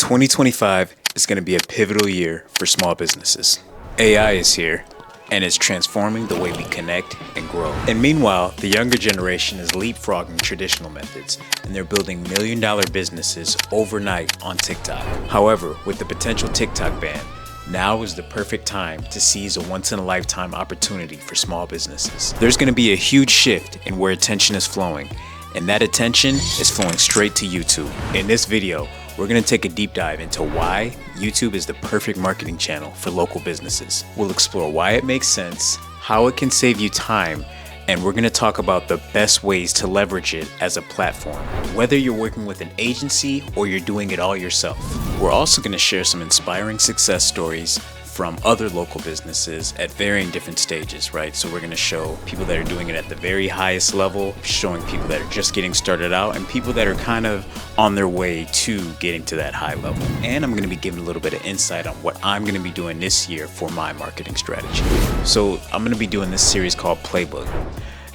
2025 is going to be a pivotal year for small businesses. AI is here, and it's transforming the way we connect and grow. And meanwhile, the younger generation is leapfrogging traditional methods, and they're building million-dollar businesses overnight on TikTok. However, with the potential TikTok ban, now is the perfect time to seize a once-in-a-lifetime opportunity for small businesses. There's going to be a huge shift in where attention is flowing, and that attention is flowing straight to YouTube. In this video, we're going to take a deep dive into why YouTube is the perfect marketing channel for local businesses. We'll explore why it makes sense, how it can save you time, and we're going to talk about the best ways to leverage it as a platform, whether you're working with an agency or you're doing it all yourself. We're also going to share some inspiring success stories from other local businesses at varying different stages, right? So we're going to show people that are doing it at the very highest level, showing people that are just getting started out, and people that are kind of on their way to getting to that high level. And I'm going to be giving a little bit of insight on what I'm going to be doing this year for my marketing strategy. So I'm going to be doing this series called Playbook.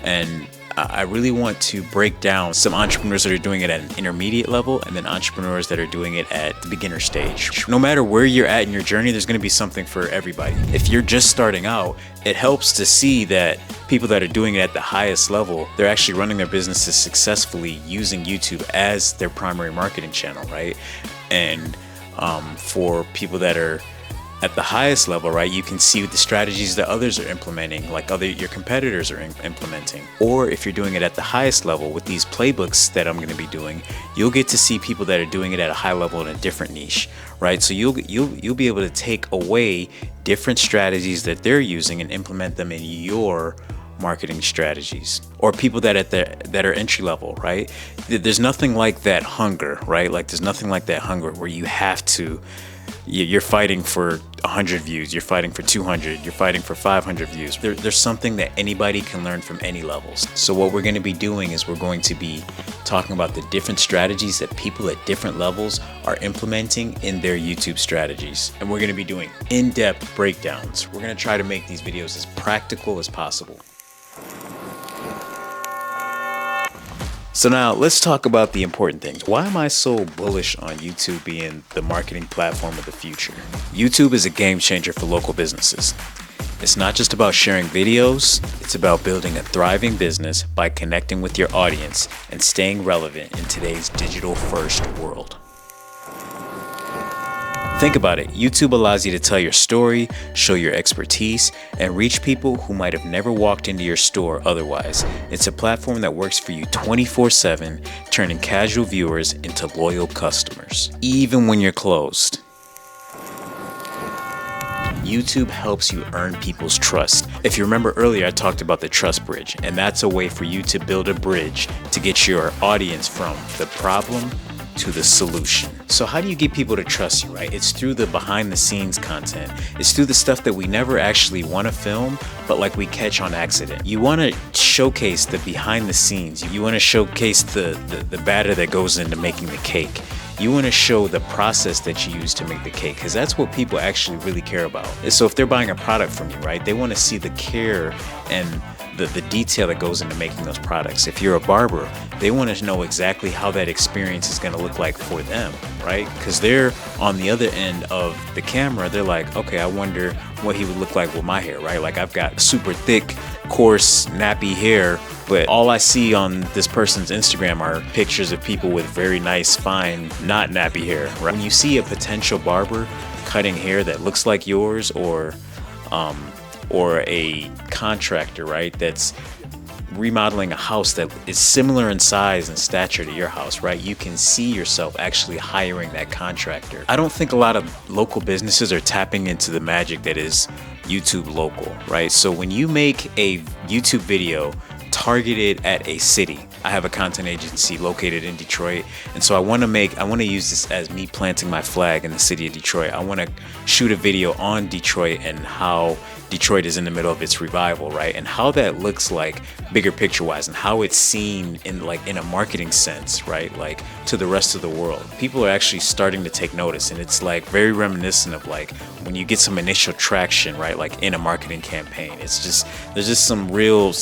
And I really want to break down some entrepreneurs that are doing it at an intermediate level and then entrepreneurs that are doing it at the beginner stage. No matter where you're at in your journey, there's going to be something for everybody. If you're just starting out, it helps to see that people that are doing it at the highest level, they're actually running their businesses successfully using YouTube as their primary marketing channel, right? And for people that are at the highest level, right, you can see the strategies that others are implementing, like your competitors are implementing. Or if you're doing it at the highest level with these playbooks that I'm going to be doing, you'll get to see people that are doing it at a high level in a different niche, right? So you'll be able to take away different strategies that they're using and implement them in your marketing strategies. Or people that are entry level, right? There's nothing like that hunger, right? Like there's nothing like that hunger where you have to, you're fighting for 100 views, you're fighting for 200, you're fighting for 500 views. There's something that anybody can learn from any levels. So what we're going to be doing is we're going to be talking about the different strategies that people at different levels are implementing in their YouTube strategies. And we're going to be doing in-depth breakdowns. We're going to try to make these videos as practical as possible. So now let's talk about the important things. Why am I so bullish on YouTube being the marketing platform of the future? YouTube is a game changer for local businesses. It's not just about sharing videos, it's about building a thriving business by connecting with your audience and staying relevant in today's digital-first world. Think about it. YouTube allows you to tell your story, show your expertise, and reach people who might have never walked into your store otherwise. It's a platform that works for you 24/7, turning casual viewers into loyal customers, even when you're closed. YouTube helps you earn people's trust. If you remember earlier, I talked about the trust bridge, and that's a way for you to build a bridge to get your audience from the problem to the solution. So how do you get people to trust you, right? It's through the behind the scenes content. It's through the stuff that we never actually want to film, but like we catch on accident. You want to showcase the behind the scenes. You want to showcase the batter that goes into making the cake. You want to show the process that you use to make the cake, because that's what people actually really care about. So if they're buying a product from you, right, they want to see the care and the detail that goes into making those products. If you're a barber, they want to know exactly how that experience is going to look like for them, right? Because they're on the other end of the camera. They're like, okay, I wonder what he would look like with my hair, right? Like I've got super thick, coarse, nappy hair, but all I see on this person's Instagram are pictures of people with very nice, fine, not nappy hair, right? When you see a potential barber cutting hair that looks like yours, or a contractor, right, that's remodeling a house that is similar in size and stature to your house, right, you can see yourself actually hiring that contractor. I don't think a lot of local businesses are tapping into the magic that is YouTube local, right? So when you make a YouTube video targeted at a city, I have a content agency located in Detroit, and so I want to use this as me planting my flag in the city of Detroit. I want to shoot a video on Detroit and how Detroit is in the middle of its revival, right? And how that looks like bigger picture wise, and how it's seen in a marketing sense, right? Like to the rest of the world. People are actually starting to take notice, and it's like very reminiscent of like when you get some initial traction, right? Like in a marketing campaign. It's just, there's just some real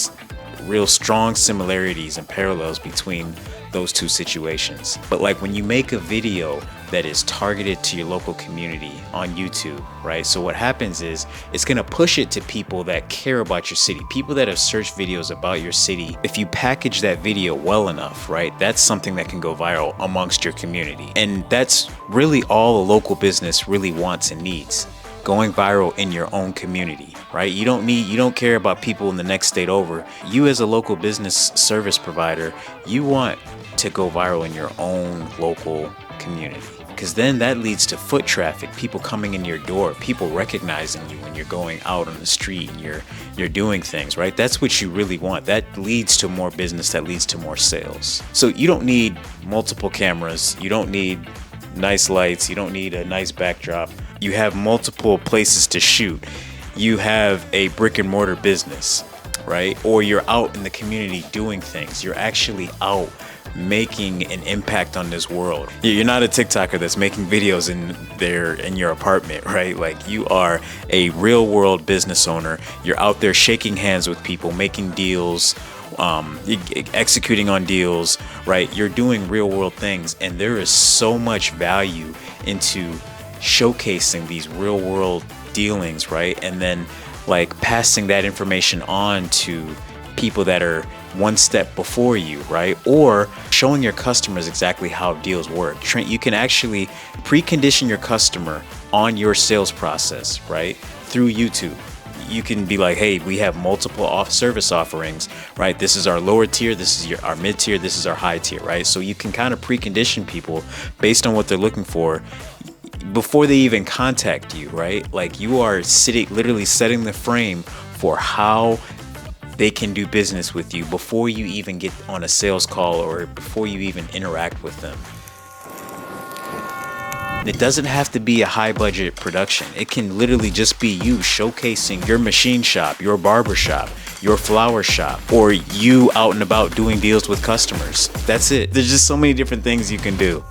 strong similarities and parallels between those two situations. But like when you make a video that is targeted to your local community on YouTube, right? So what happens is it's gonna push it to people that care about your city, people that have searched videos about your city. If you package that video well enough, right, that's something that can go viral amongst your community. And that's really all a local business really wants and needs. Going viral in your own community, right? You don't care about people in the next state over. You as a local business service provider, you want to go viral in your own local community, because then that leads to foot traffic, people coming in your door, people recognizing you when you're going out on the street and you're doing things, right? That's what you really want. That leads to more business, that leads to more sales. So you don't need multiple cameras, you don't need nice lights, you don't need a nice backdrop. You have multiple places to shoot. You have a brick and mortar business, right? Or you're out in the community doing things. You're actually out making an impact on this world. You're not a TikToker that's making videos in your apartment, right? Like, you are a real world business owner. You're out there shaking hands with people, making deals, executing on deals, right? You're doing real world things, and there is so much value into showcasing these real world dealings, right? And then like passing that information on to people that are one step before you, right? Or showing your customers exactly how deals work. You can actually precondition your customer on your sales process, right? Through YouTube. You can be like, hey, we have multiple service offerings, right? This is our lower tier, this is our mid tier, this is our high tier, right? So you can kind of precondition people based on what they're looking for before they even contact you, right? Like, you are literally setting the frame for how they can do business with you before you even get on a sales call or before you even interact with them. It doesn't have to be a high budget production. It can literally just be you showcasing your machine shop, your barber shop, your flower shop, or you out and about doing deals with customers. That's it. There's just so many different things you can do.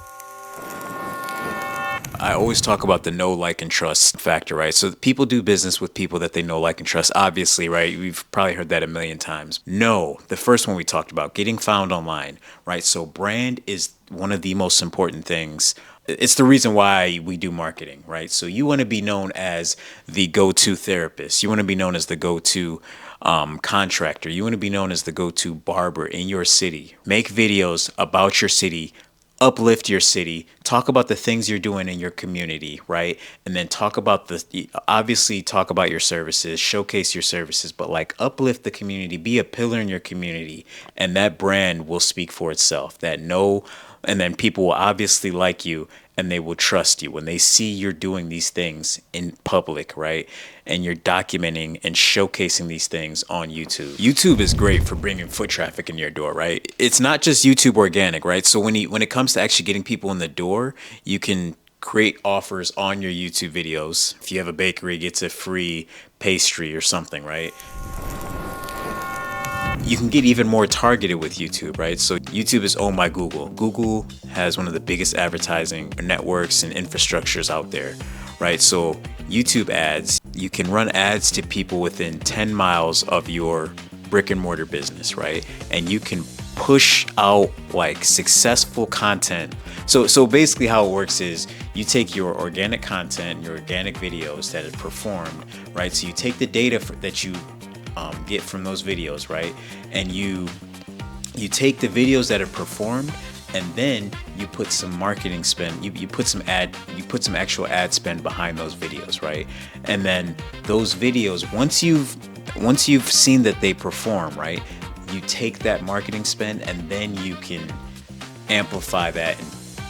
I always talk about the know, like, and trust factor, right? So people do business with people that they know, like, and trust, obviously, right? We've probably heard that a million times. No, the first one we talked about, getting found online, right? So brand is one of the most important things. It's the reason why we do marketing, right? So you want to be known as the go-to therapist. You want to be known as the go-to contractor. You want to be known as the go-to barber in your city. Make videos about your city, uplift your city, talk about the things you're doing in your community, right? And then obviously talk about your services, showcase your services, but like uplift the community, be a pillar in your community, and that brand will speak for itself. And then people will obviously like you, and they will trust you when they see you're doing these things in public, right? And you're documenting and showcasing these things on YouTube. YouTube is great for bringing foot traffic in your door, right? It's not just YouTube organic, right? So when it comes to actually getting people in the door, you can create offers on your YouTube videos. If you have a bakery, it gets a free pastry or something, right? You can get even more targeted with YouTube, right? So YouTube is owned by Google. Google has one of the biggest advertising networks and infrastructures out there, right? So YouTube ads, you can run ads to people within 10 miles of your brick and mortar business, right? And you can push out like successful content. So basically how it works is you take your organic content, your organic videos that have performed, right? So you take the data that you get from those videos, right? And you take the videos that have performed, and then you put some marketing spend, you put some actual ad spend behind those videos, right? And then those videos, once you've seen that they perform, right, you take that marketing spend and then you can amplify that and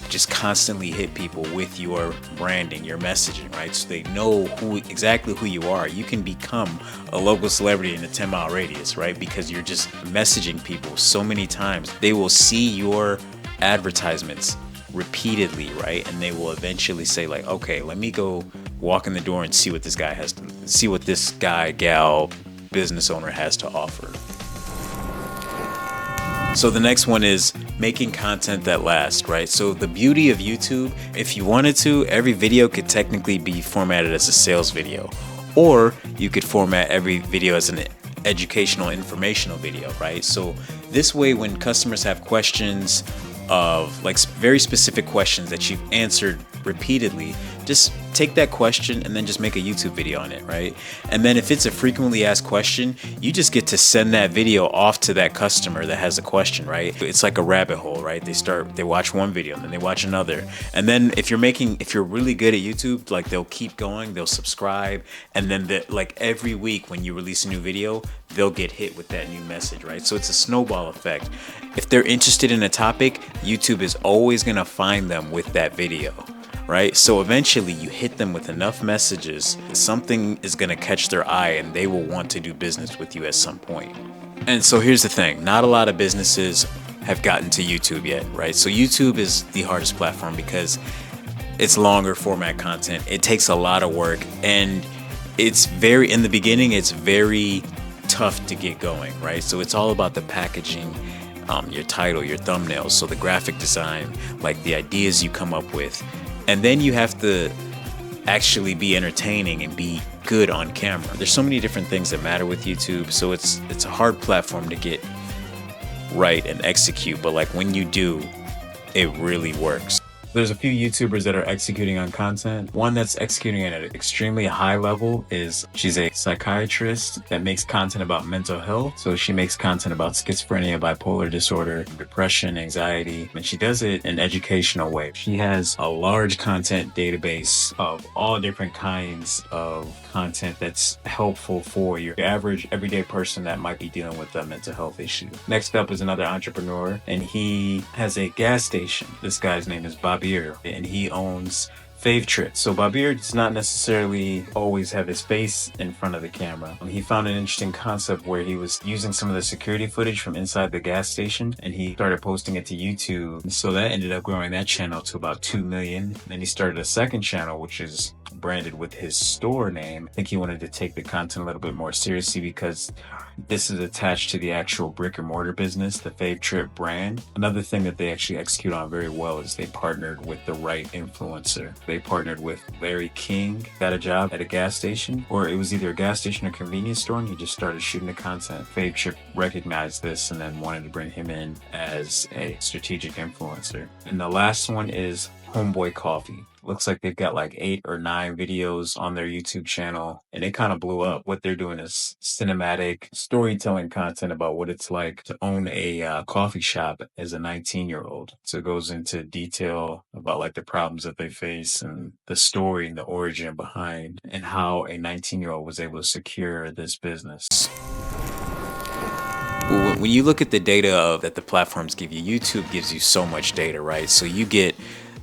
just constantly hit people with your branding, your messaging, right? So they know exactly who you are. You can become a local celebrity in a 10-mile radius, right? Because you're just messaging people so many times. They will see your advertisements repeatedly, right? And they will eventually say like, okay, let me go walk in the door and see what this guy, gal, business owner has to offer. So the next one is making content that lasts, right? So the beauty of YouTube, if you wanted to, every video could technically be formatted as a sales video, or you could format every video as an educational, informational video, right? So This way, when customers have questions of like very specific questions that you've answered repeatedly, just take that question and then just make a YouTube video on it, right? And then if it's a frequently asked question, you just get to send that video off to that customer that has a question, right? It's like a rabbit hole, right? They watch one video and then they watch another. And then if you're really good at YouTube, like they'll keep going, they'll subscribe. And then like every week when you release a new video, they'll get hit with that new message, right? So it's a snowball effect. If they're interested in a topic, YouTube is always gonna find them with that video, right? So eventually you hit them with enough messages, something is gonna catch their eye and they will want to do business with you at some point. And so here's the thing, not a lot of businesses have gotten to YouTube yet, right? So YouTube is the hardest platform because it's longer format content. It takes a lot of work, and in the beginning, it's very tough to get going, right? So it's all about the packaging, your title, your thumbnails, so the graphic design, like the ideas you come up with. And then you have to actually be entertaining and be good on camera. There's so many different things that matter with YouTube, so it's a hard platform to get right and execute, but like when you do, it really works. There's a few YouTubers that are executing on content. One that's executing at an extremely high level she's a psychiatrist that makes content about mental health. So she makes content about schizophrenia, bipolar disorder, depression, anxiety, and she does it in an educational way. She has a large content database of all different kinds of content that's helpful for your average everyday person that might be dealing with a mental health issue. Next up is another entrepreneur, and he has a gas station. This guy's name is Babir, and he owns Fave Trip. So Babir does not necessarily always have his face in front of the camera. He found an interesting concept where he was using some of the security footage from inside the gas station, and he started posting it to YouTube. So that ended up growing that channel to about 2 million. Then he started a second channel, which is branded with his store name. I think he wanted to take the content a little bit more seriously because this is attached to the actual brick and mortar business, the Fave Trip brand. Another thing that they actually execute on very well is they partnered with the right influencer. They partnered with Larry King, got a job at a gas station, or it was either a gas station or convenience store, and he just started shooting the content. Fave Trip recognized this and then wanted to bring him in as a strategic influencer. And the last one is Homeboy Coffee. Looks like they've got like 8 or 9 videos on their YouTube channel, and it kind of blew up. What they're doing is cinematic storytelling content about what it's like to own a coffee shop as a 19-year-old. So it goes into detail about like the problems that they face and the story and the origin behind and how a 19-year-old was able to secure this business. When you look at the data that the platforms give you, YouTube gives you so much data, right? So you get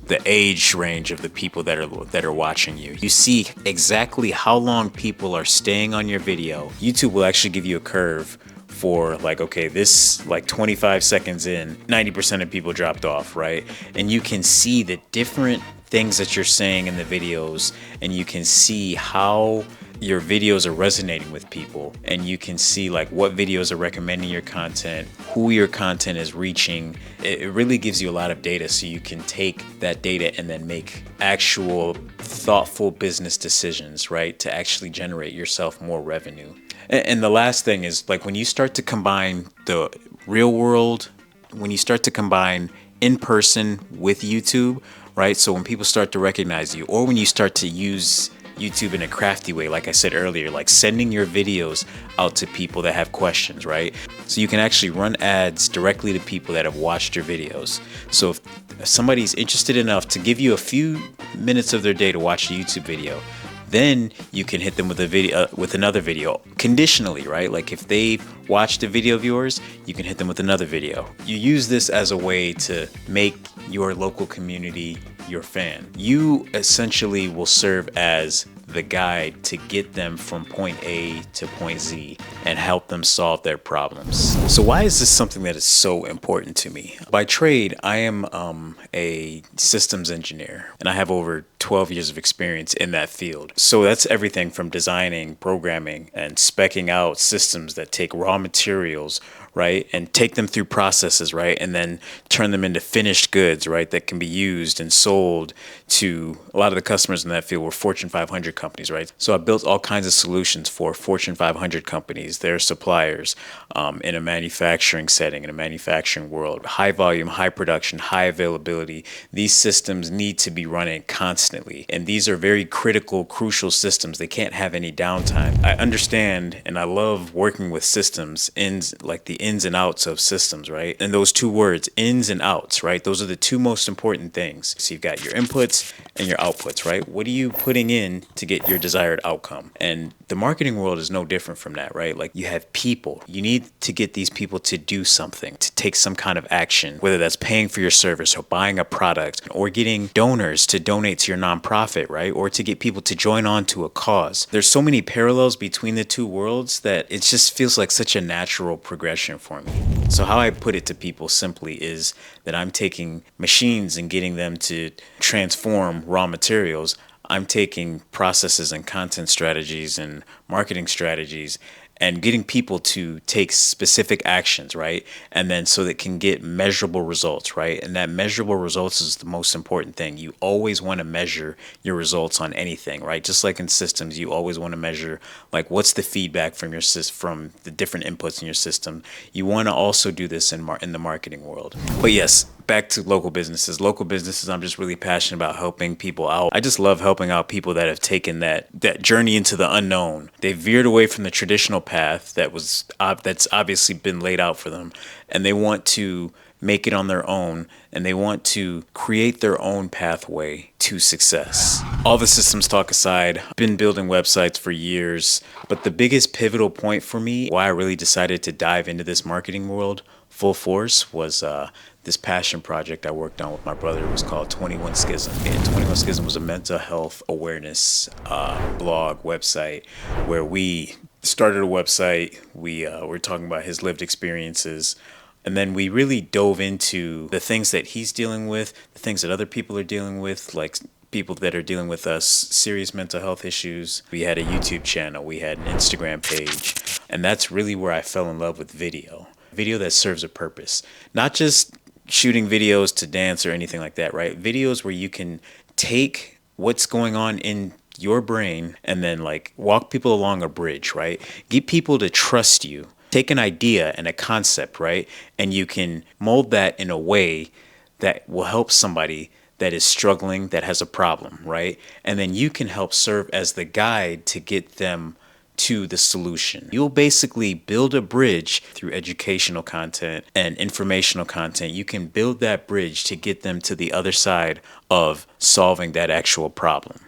the age range of the people that are watching you. You see exactly how long people are staying on your video. YouTube will actually give you a curve for like, okay, this like 25 seconds in, 90% of people dropped off, right? And you can see the different things that you're saying in the videos, and you can see how your videos are resonating with people, and you can see like what videos are recommending your content, who your content is reaching. It really gives you a lot of data, so you can take that data and then make actual thoughtful business decisions, right, to actually generate yourself more revenue. And the last thing is like when you start to combine the real world, when you start to combine in person with YouTube, right? So when people start to recognize you, or when you start to use YouTube in a crafty way, like I said earlier, like sending your videos out to people that have questions, right? So you can actually run ads directly to people that have watched your videos. So if somebody's interested enough to give you a few minutes of their day to watch a YouTube video, then you can hit them with a video, with another video, conditionally, right? Like if they watched a video of yours, you can hit them with another video. You use this as a way to make your local community your fan. You essentially will serve as the guide to get them from point A to point Z and help them solve their problems. So why is this something that is so important to me? By trade, I am a systems engineer, and I have over 12 years of experience in that field. So that's everything from designing, programming, and speccing out systems that take raw materials right? And take them through processes, right? And then turn them into finished goods, right? That can be used and sold to a lot of the customers in that field were Fortune 500 companies, right? So I built all kinds of solutions for Fortune 500 companies, their suppliers, in a manufacturing setting, in a manufacturing world, high volume, high production, high availability. These systems need to be running constantly. And these are very critical, crucial systems. They can't have any downtime. I understand and I love working with systems, like the ins and outs of systems, right? And those two words, ins and outs, right? Those are the two most important things. So you've got your inputs and your outputs, right? What are you putting in to get your desired outcome? And the marketing world is no different from that, right? Like you have people. You need to get these people to do something, to take some kind of action, whether that's paying for your service or buying a product or getting donors to donate to your nonprofit, right? Or to get people to join on to a cause. There's so many parallels between the two worlds that it just feels like such a natural progression for me. So how I put it to people simply is that I'm taking machines and getting them to transform raw materials. I'm taking processes and content strategies and marketing strategies and getting people to take specific actions, right? And then so that can get measurable results, right? And that measurable results is the most important thing. You always want to measure your results on anything, right? Just like in systems, you always want to measure like what's the feedback from your from the different inputs in your system. You want to also do this in the marketing world. But yes, back to local businesses. Local businesses, I'm just really passionate about helping people out. I just love helping out people that have taken that journey into the unknown. They veered away from the traditional path that's obviously been laid out for them, and they want to make it on their own, and they want to create their own pathway to success. All the systems talk aside, I've been building websites for years, but the biggest pivotal point for me, why I really decided to dive into this marketing world full force, was this passion project I worked on with my brother. It was called 21 Schism. And 21 Schism was a mental health awareness blog website where we started a website. We were talking about his lived experiences. And then we really dove into the things that he's dealing with, the things that other people are dealing with, like people that are dealing with serious mental health issues. We had a YouTube channel. We had an Instagram page. And that's really where I fell in love with video. Video that serves a purpose. Not just shooting videos to dance or anything like that, right? Videos where you can take what's going on in your brain and then like walk people along a bridge, right? Get people to trust you. Take an idea and a concept, right? And you can mold that in a way that will help somebody that is struggling, that has a problem, right? And then you can help serve as the guide to get them to the solution. You'll basically build a bridge through educational content and informational content. You can build that bridge to get them to the other side of solving that actual problem.